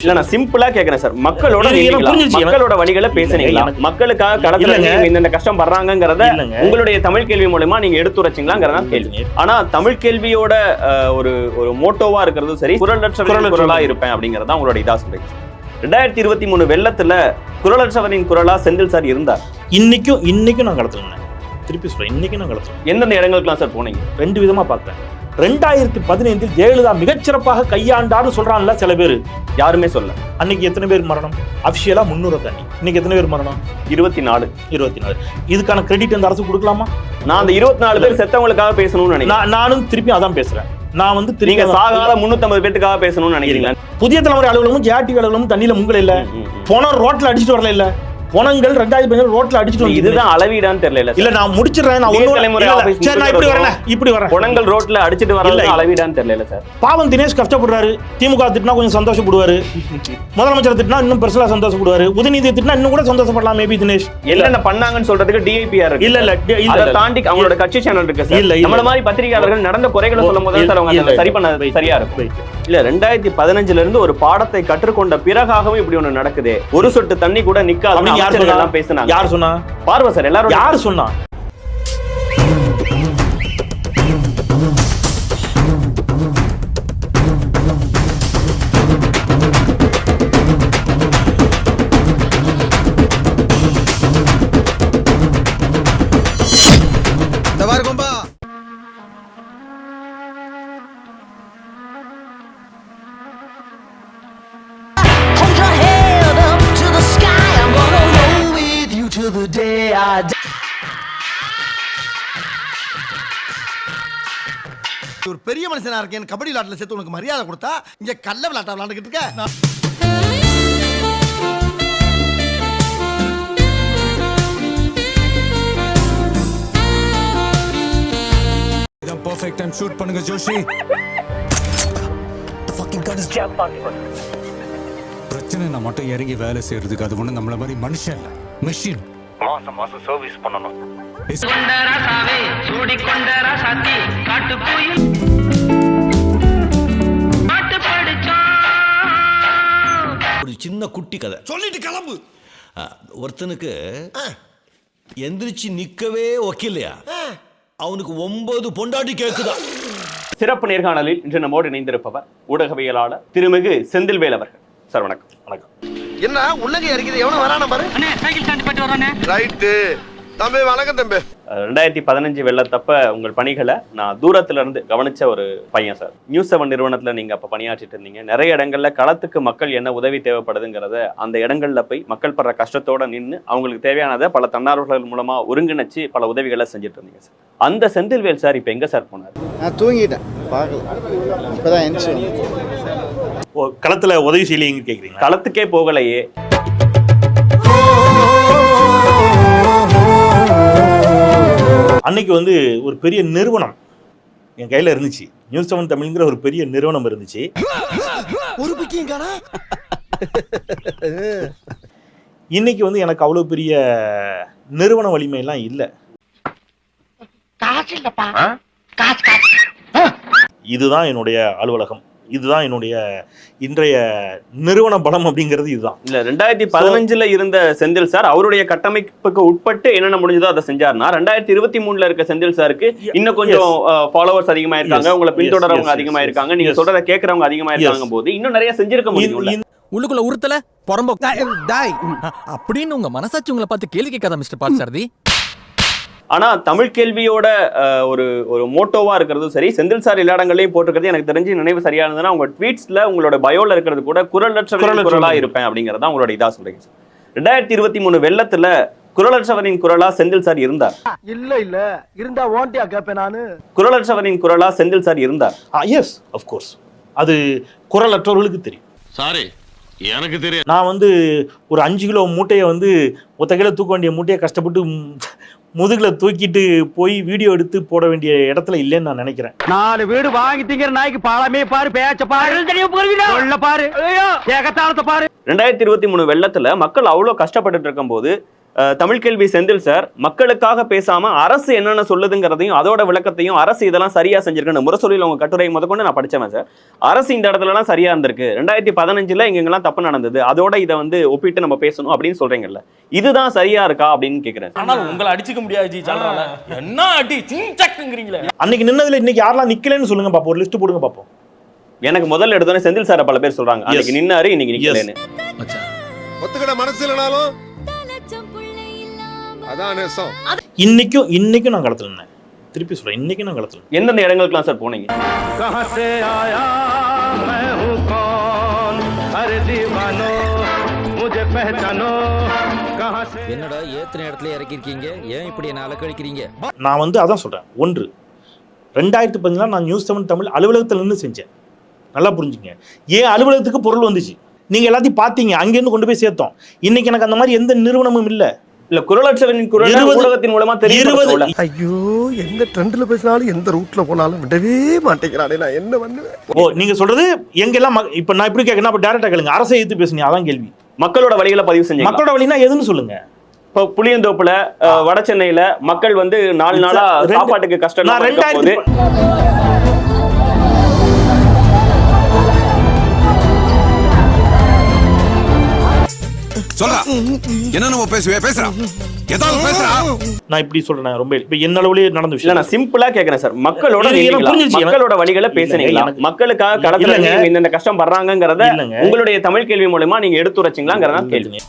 இல்ல நான் சிம்பிளா கேக்குறேன் சார். மக்களோட வழிகளை பேசுனீங்களா? மக்களுக்காக களத்துல இந்த கஷ்டம் படுறாங்கங்கறத உங்களுடைய தமிழ் கேள்வி மூலமா நீங்க எடுத்துரைச்சீங்களாங்கறத கேள்வி. ஆனா தமிழ் கேள்வியோட ஒரு ஒரு மோட்டோவா இருக்கிறது சரி, குரலற்றவரின் குரலா இருப்பேன் அப்படிங்கறத உங்களோட இதா சொல்றீங்க. 2023 வெள்ளத்துல குரலற்றவரின் குரலா செந்தில் சார் இருந்தார். இன்னைக்கும் நான் களத்துல திருப்பி சொல்றேன், இன்னைக்கு நான் களத்துல. எந்தெந்த இடங்களுக்குலாம் சார் போனீங்க? ரெண்டு விதமா பாக்குறேன். 2015 ஜெயலலிதா மிகச்சிறப்பாக கையாண்டான்னு சொல்றான்ல சில பேர், யாருமே சொல்ல. அன்னைக்கு எத்தனை பேர் மரணம்? அபிஷியலா 300 தாண்டி. இன்னைக்கு எத்தனை பேர் மரணம்? 24. இதுக்கான கிரெடிட் அந்த அரசு கொடுக்கலாமா? நான் அந்த 24 பேர் செத்தவங்களுக்காக பேசணும்னு நினைக்கிறேன். நானும் திருப்பி அதான் பேசுறேன். நான் வந்து நீங்க சாகாத 350 பேத்துக்காக பேசணும்னு நினைக்கிறீங்களா? புதிய தலைமுறை அலுவலகமும் ஜிஆர்டி அலுவலகமும் தண்ணியில முங்கல இல்ல, போன ரோட்ல அடிச்சுட்டு வரல இல்ல, போனங்கள் 2015 ரோட்ல அடிச்சுட்டு. இதுதான் அளவீடான்னு தெரியல. இல்ல நான் முடிச்சிடுறேன். நான் இப்படி வரேன். போனங்கள் ரோட்ல அடிச்சுட்டு வரல, அளவீடான்னு தெரியல சார். பாவம் தினேஷ் கஷ்டப்படுறாரு. திமுக திட்டினா கொஞ்சம் சந்தோஷப்படுவாரு, முதலமைச்சர் திட்டினா இன்னும் பெருசா சந்தோஷப்படுவாரு, உதயநிதி திட்டினா இன்னும் கூட சந்தோஷப்படலாம் மேபி தினேஷ். என்ன பண்ணாங்கன்னு சொல்றதுக்கு டிஐபிஆர் இருக்கு. இல்ல தாண்டி அவங்களோட கட்சி சேனல் இருக்கு சார். நம்மள மாதிரி பத்திரிகையாளர்கள் நடந்த குறைகளை சொல்லும் போது சார் அவங்க சரி பண்ணது சரியா இருக்கும். இல்ல 2015 இருந்து ஒரு பாடத்தை கற்றுக்கொண்ட பிறகாகவும் இப்படி ஒண்ணு நடக்குது. ஒரு சொட்டு தண்ணி கூட நிக்காது. யார் சொன்னா? பார்வை சார். எல்லாரும் யார் சொன்னா? ஒரு பெரிய மனுஷனா இருக்கேன், கபடி விளையாட்டுல சேர்த்து உனக்கு மரியாதை கொடுத்தா இங்க கள்ள விளையாட்டா விளையாண்டுகிட்டு இருக்க. இதான் பெர்ஃபெக்ட் டைம். ஷூட் பண்ணுங்க ஜோஷி. பிரச்சனை நான் மட்டும் இறங்கி வேலை செய்யறதுக்கு அது ஒண்ணு நம்மள மாதிரி மனுஷன் இல்ல, மெஷின். மாசம் சர்வீஸ் பண்ணணும். ஒரு சின்ன குட்டி கதை சொல்லிட்டு கிளம்பு. ஒருத்தனுக்கு எந்திரிச்சு நிக்கவே ஒக்கில்லையா, அவனுக்கு 9 பொண்டாட்டி கேக்குதா. சிறப்பு நேர்காணலில் இன்று நம்மோடு இணைந்திருப்பவர் ஊடகவியலாளர் திருமிகு செந்தில்வேல் அவர்கள். சார் வணக்கம். வணக்கம். என்ன உள்ளங்க இறக்கிது, எவனும் வரானே பாரு. அண்ணே சைக்கிள் ஸ்டாண்ட் போட்டு வரானே. ரைட் தம்பி. வணக்கம் தம்பி. 2015 வெள்ளத்தப்ப உங்கள் பணிகளை நான் தூரத்துல இருந்து கவனிச்ச ஒரு பையன் சார். நியூஸ் 7 நிறுவனத்துல நீங்க அப்ப பணியாற்றிட்டு இருந்தீங்க. நிறைய இடங்கள்ல களத்துக்கு மக்கள் என்ன உதவி தேவைப்படுதுங்கிறத அந்த இடங்கள்ல போய் மக்கள் படுற கஷ்டத்தோட நின்று அவங்களுக்கு தேவையானதை பல தன்னார்வலர்கள் மூலமா ஒருங்கிணைச்சு பல உதவிகளை செஞ்சுட்டு இருந்தீங்க சார். அந்த செந்தில்வேல் சார் இப்ப எங்க சார் போனார்? நான் தூங்கிட்டேன், பார்க்கல. இப்பதான் எந்திரிச்சு. களத்துல உதவி செய்யலீங்க கேக்குறீங்க? களத்துக்கே போகலையே. அன்னைக்கு வந்து ஒரு பெரிய நிறுவனம் என் கையில இருந்துச்சு. நியூஸ் 7 தமிழ்ங்கிற ஒரு பெரிய நிறுவனம் இருந்துச்சு. இன்னைக்கு வந்து எனக்கு அவ்வளவு பெரிய நிறுவன வலிமை எல்லாம் இல்ல. இதுதான் என்னுடைய அலுவலகம், இதுதான் என்னுடைய இன்றைய நிறுவன பலம் அப்படிங்கிறது இதுதான். இல்ல 2015 இருந்த செந்தில் சார் அவருடைய கட்டமைப்புக்கு உட்பட்டு என்னென்ன முடிஞ்சதோ அதை செஞ்சாருன்னா 2023 இருக்க செந்தில் சாருக்கு இன்னும் கொஞ்சம் ஃபாலோவர்ஸ் அதிகமா இருக்காங்க, உங்களை பின்தொடரவங்க அதிகமா இருக்காங்க, நீங்க சொல்றத கேட்கறவங்க அதிகமா இருக்காங்க போது இன்னும் நிறைய செஞ்சிருக்க முடியும். உள்ளுக்குள்ள உறுத்தல பொறம்போ அப்படின்னு உங்க மனசாட்சி உங்களை பார்த்து கேள்வி கேட்காத மிஸ்டர் பார்த்தசாரதி. ஆனா தமிழ் கேள்வியோட ஒரு ஒரு மோட்டோவா இருக்கிறது சரி, செந்தில் சார் எல்லா இடங்களையும் போட்டிருக்கிறது எனக்கு தெரிஞ்சு நினைவு சரியா இருந்ததுன்னா உங்க ட்வீட்ஸ்ல உங்களோட பயோல இருக்கிறது கூட குரலற்றவரின் குரலா இருப்பேன் அப்படிங்கறத உங்களோட இதா சொல்றீங்க சார். 2023 வெள்ளத்துல குரலற்றவரின் குரலா செந்தில் சார் இருந்தார். இல்ல இருந்தா ஓண்டியா கேப்பேன் நானு. குரலற்றவரின் குரலா செந்தில் சார் இருந்தார். Yes of course. அது குரலற்றவர்களுக்கு தெரியும். சாரி எனக்கு தெரியும். நான் வந்து ஒரு 5 கிலோ மூட்டையை வந்து ஒத்த கிலோ தூக்க வேண்டிய மூட்டையை கஷ்டப்பட்டு முதுகுல தூக்கிட்டு போய் வீடியோ எடுத்து போட வேண்டிய இடத்துல இல்லைன்னு நான் நினைக்கிறேன். 4 வீடு வாங்கிட்டீங்கிற நாய்க்கு பாலமே பாரு, பேச்ச பாரு, பாரு, ஏகத்தாளத்தை பாரு. 2023 வெள்ளத்துல மக்கள் அவ்வளவு கஷ்டப்பட்டு இருக்கும் போது தமிழ் கேள்வி செந்தில் சார் மக்களுக்காக பேசாம அரசு என்னென்ன சொல்லுதுங்கிறதையும் அதோட விளக்கத்தையும் அரசு இதெல்லாம் சரியா செஞ்சிருக்குன்னு முரசொலியில் உங்க கட்டுரை முதற்கொண்டு நான் படிச்சேன் சார். அரசு இந்த இடத்துலலாம் சரியா இருந்திருக்கு, 2015 இங்கெல்லாம் தப்பு நடந்தது, அதோட இதை வந்து ஒப்பிட்டு நம்ம பேசணும் அப்படின்னு சொல்றீங்கல்ல, இதுதான் சரியா இருக்கா அப்படின்னு கேக்குறேன். ஆனால் உங்களை அடிச்சுக்க முடியாது என்ன அடி சிங்கிறீங்களே. அன்னைக்கு நின்னதுல இன்னைக்கு யாரெல்லாம் நிக்கலன்னு சொல்லுங்க பாப்போம், ஒரு லிஸ்ட் போடுங்க பாப்போம். எனக்கு முதல்ல எடுத்தோன்னே செந்தில் சார் பல பேர் சொல்றாங்க அன்னைக்கு நின்னாரு இன்னைக்கு நிக்கலன்னு. ஒத்துக்கிட மனசு இல்லனாலும் அதான் நேசம். இன்னைக்கும் நான் களத்துல நின்னேன், திருப்பி சொல்றேன், இன்னைக்கு நான் களத்துல. எந்தெந்த இடங்களுக்குலாம் சார் போனீங்க? என்னடா ஏத்தனை இடத்துல இறக்கிருக்கீங்க, ஏன் இப்படி என்ன அலக்கழிக்கிறீங்க? நான் வந்து அதான் சொல்றேன். 2015 நான் நியூஸ் 7 தமிழ் அலுவலகத்தில் நின்று செஞ்சேன். நல்லா புரிஞ்சுங்க, ஏன் அலுவலகத்துக்கு பொருள் வந்துச்சு, நீங்க எல்லாத்தையும் பார்த்தீங்க, அங்கேருந்து கொண்டு போய் சேர்த்தோம். இன்னைக்கு எனக்கு அந்த மாதிரி எந்த நிறுவனமும் இல்லை. இல்ல குரலற்றவரின் குரல் ஊடகத்தின் மூலமா தெரியும். ஐயோ, எந்த ட்ரெண்ட்ல பேசினாலும் எந்த ரூட்ல போனாலும் விடவே மாட்டேங்கிறானே, நான் என்ன பண்ணுவேன்? ஓ, நீங்க சொல்றது எங்கெல்லாம் இப்ப நான் இப்படி கேட்கணும், அப்ப டைரக்டா கேளுங்க. அரசை எதிர்த்து பேசுனீங்க, அதான் கேள்வி. மக்களோட வழிகளை பதிவு செஞ்சீங்க. மக்களோட வழினா எதுன்னு சொல்லுங்க. இப்போ புளியந்தோப்புல வட சென்னையில மக்கள் வந்து 4 நாளா சாப்பாட்டுக்கு கஷ்டம். சொல்றா என்ன நம்ம பேசுறா ஏதாவது பேசுறா. நான் இப்படி சொல்றேன், ரொம்ப இப்ப என்ன அளவுலயே நடந்த விஷயம். நான் சிம்பிளா கேக்குறேன் சார், மக்களோட வழிகளை பேசுனீங்களா, மக்களுக்காக களத்துல இந்த கஷ்டம் படுறாங்கிறத உங்களுடைய தமிழ் கேள்வி மூலமா நீங்க எடுத்துரைச்சீங்களாங்கிறதா கேள்வி.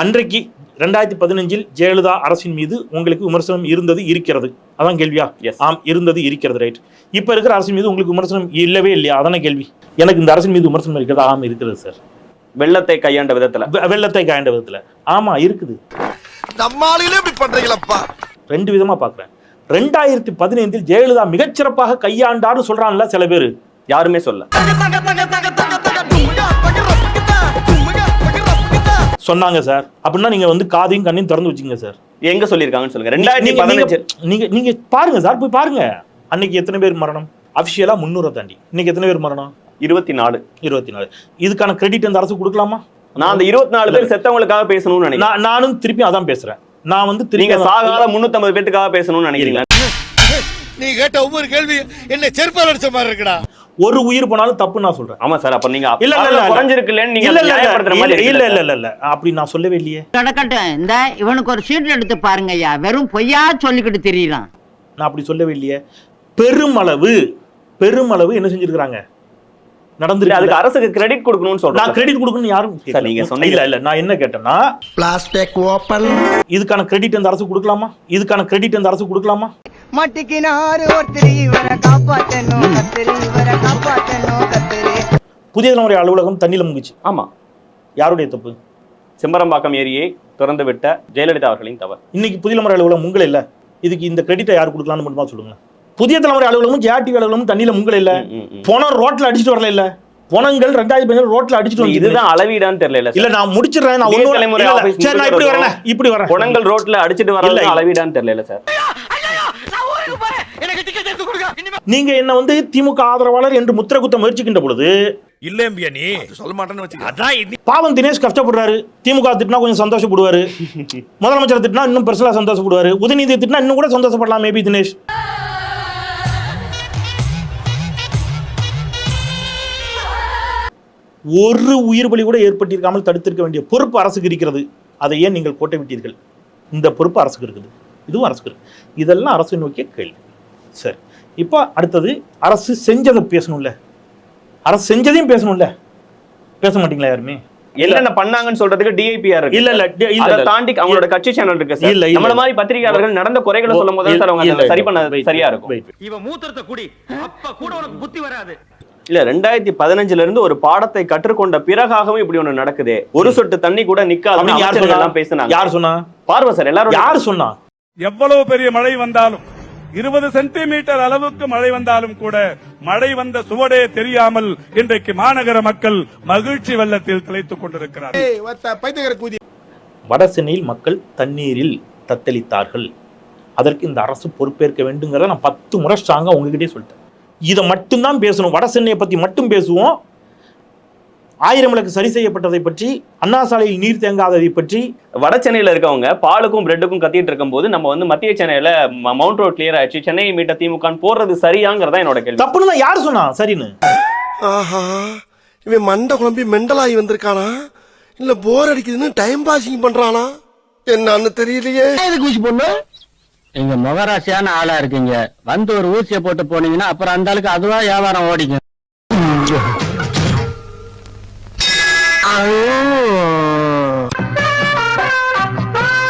அன்றைக்கு 2015 ஜெயலலிதா அரசின் மீது உங்களுக்கு விமர்சனம் இருந்தது, இருக்கிறது, அதான் கேள்வியா? ஆம், இருந்தது, இருக்கிறது, ரைட். இப்ப இருக்கிற அரசின் மீது உங்களுக்கு விமர்சனம் இல்லவே இல்லையா, அதான கேள்வி. எனக்கு இந்த அரசின் மீது விமர்சனம் இருக்கிறது. ஆமா, இருக்கிறது சார். வெள்ளத்தை கையாண்ட விதத்துல ஆமா இருக்குது. நம்மாலிலே இப்படி பண்றீங்களப்பா. 2 விதமா பாக்குறேன். 2015 ஜெயலலிதா மிகச்சிறப்பாக கையாண்டான்னு சொல்றான்ல சில பேரு, யாருமே சொல்ல சொன்னாங்க சார். அப்படின்னா நீங்க வந்து காதையும் கண்ணையும் திறந்து வச்சுங்க சார். எங்க சொல்லிருக்காங்கன்னு சொல்லுங்க. 2015 நீங்க பாருங்க சார், போய் பாருங்க. அன்னைக்கு எத்தனை பேர் மரணம்? அபிஷியலா 300 தாண்டி. இன்னைக்கு எத்தனை பேர் மரணம்? 24. இதுக்கான கிரெடிட் அந்த அரசு கொடுக்கலாமா? நான் அந்த 24 பேர் செத்தவங்களுக்காக பேசணும்னு நினைக்கிறேன். நானும் திருப்பி அதான் பேசுறேன். நான் வந்து நீங்க சாகாத 350 பேருக்காக பேசணும்னு நினைக்கிறீங்களா? நீ கேட்ட ஒவ்வொரு கேள்வி என்ன செருப்பால் அடிச்ச மாதிரி இருக்குடா. ஒரு உயிர் போனாலும் தப்பு நான் சொல்றேன். ஆமா சார், அப்ப நீங்க குறைஞ்சிருக்குல்ல, அப்படி நான் சொல்லவே இல்லையே. இந்த இவனுக்கு ஒரு சீட் எடுத்து பாருங்கய்யா, வெறும் பொய்யா சொல்லிக்கிட்டு தெரியலாம். நான் அப்படி சொல்லவே இல்லையே. பெருமளவு என்ன செஞ்சிருக்காங்க நடந்துருக்கு. அதுக்கு அரசுக்கு கிரெடிட் கொடுக்கணும்னு சொல்றேன். நான் கிரெடிட் கொடுக்கணும்னு யாரும் சார் நீங்க சொன்னீங்க. இல்ல நான் என்ன கேட்டேன்னா, பிளாஸ்டிக் ஓபன், இதுக்கான கிரெடிட் அந்த அரசு கொடுக்கலாமா? மட்டிக்கினாரு ஒருத்தர் இவரை காப்பாத்தணும், இவரை காப்பாத்தணும். புதிய தலைமுறை அலுவலகம் தண்ணியில முங்கிச்சு. ஆமா, யாருடைய தப்பு? செம்பரம்பாக்கம் ஏரியை திறந்து விட்ட ஜெயலலிதா அவர்களின் தவறு. இன்னைக்கு புதிய தலைமுறை அலுவலகம் முங்கல இல்ல. இதுக்கு இந்த கிரெடிட்டை யார் கொடுக்கலாம்னு மட்டுமா சொல்லுங்க. புதிய தலைமுறை அலுவலகமும் ஜேஆர்டிவி அலுவலகமும் தண்ணியில முங்கல இல்ல. போன ரோட்ல அடிச்சுட்டு வரல இல்ல. போனங்கள் 2015 ரோட்ல அடிச்சுட்டு வந்து. இதுதான் அளவீடான்னு தெரியல. இல்ல நான் முடிச்சிடுறேன். நான் இப்படி வரேன். போனங்கள் ரோட்ல அடிச்சுட்டு வரல அளவீடான்னு தெரியல சார். நீங்க என்ன வந்து திமுக ஆதரவாளர் என்று முத்திர குத்த முயற்சிக்கின்ற பொழுது இல்லம்பியா நீ சொல்ல மாட்டேன்னு வச்சுக்க. பாவம் தினேஷ் கஷ்டப்படுறாரு. திமுக திட்டினா கொஞ்சம் சந்தோஷப்படுவாரு, முதலமைச்சர் திட்டினா இன்னும் பெருசா சந்தோஷப்படுவாரு, உதயநிதி திட்டினா இன்னும் கூட சந்தோஷப்படலாம் மேபி தினேஷ். ஒரு உயிர் பலி கூட ஏற்பட்டிருக்காமல் தடுத்திருக்க வேண்டிய பொறுப்பு அரசுக்கு இருக்கிறது. அதை ஏன் நீங்கள் கோட்டை விட்டீர்கள்? இந்த பொறுப்பு அரசுக்கு இருக்குது, இதுவும் அரசுக்கு இருக்கு. இதெல்லாம் அரசு நோக்கிய கேள்வி. சரி, இப்போ அடுத்தது அரசு செஞ்சதை பேசணும்ல, அரசு செஞ்சதையும் பேசணும்ல. பேச மாட்டீங்களா யாருமே? என்னென்ன பண்ணாங்கன்னு சொல்றதுக்கு டிஐபிஆர் இருக்கு. இல்ல அத தாண்டி அவங்களோட கட்சி சேனல் இருக்கு சார். நம்மள மாதிரி பத்திரிகையாளர்கள் நடந்த குறைகளை சொல்லும்போது சார் அவங்க சரி பண்ண சரியா இருக்கும். இவன் மூத்திரத்தை குடி, அப்ப கூட உனக்கு புத்தி வராது. இல்ல 2015 இருந்து ஒரு பாடத்தை கற்றுக்கொண்ட பிறகாகவும் இப்படி ஒண்ணு நடக்குது. ஒரு சொட்டு தண்ணி கூட நிக்காது. யார் சொன்னா? பார்வை சார், எல்லாரும் யார் சொன்னா? எவ்வளவு பெரிய மழை வந்தாலும் 20 சென்டிமீட்டர் அளவுக்கு மழை வந்தாலும் கூட மழை வந்த சுவடே தெரியாமல் இன்றைக்கு மாநகர மக்கள் மகிழ்ச்சி வெள்ளத்தில் திளைத்துக் கொண்டிருக்கிறார்கள். வட சென்னையில் மக்கள் தண்ணீரில் தத்தளித்தார்கள். அதற்கு இந்த அரசு பொறுப்பேற்க வேண்டுங்கிறத நான் 10 முறை ஸ்ட்ராங்கா உங்ககிட்டே சொல்லிட்டேன். இதை மட்டும்தான் பேசணும். வட சென்னையை பத்தி மட்டும் பேசுவோம். 1000 விளக்கு சரி செய்யப்பட்டதை பற்றி, அண்ணா சாலையில் நீர் தேங்காததை பற்றி. வட சென்னையில இருக்கவங்க பாலுக்கும் பிரெட்டுக்கும் கத்திட்டு இருக்கும் போது நம்ம வந்து மத்திய சென்னையில மவுண்ட் ரோட் கிளியர் ஆயிடுச்சு, சென்னை மீட்ட திமுக போடுறது சரியாங்கிறதா என்னோட கேள்வி. தப்புன்னு யாரு சொன்னா சரின்னு? ஆஹா, இவன் மண்டை குழம்பி மெண்டலாகி வந்திருக்கானா இல்ல போர் அடிக்குதுன்னு டைம் பாசிங் பண்றானா என்னன்னு தெரியலையே. நீங்க முகராசியான ஆளா இருக்கீங்க, வந்து ஒரு ஊசியை போட்டு போனீங்கன்னா அப்புறம் அந்த ஆளுக்கு அதுவா வியாபாரம் ஓடிக்கும்.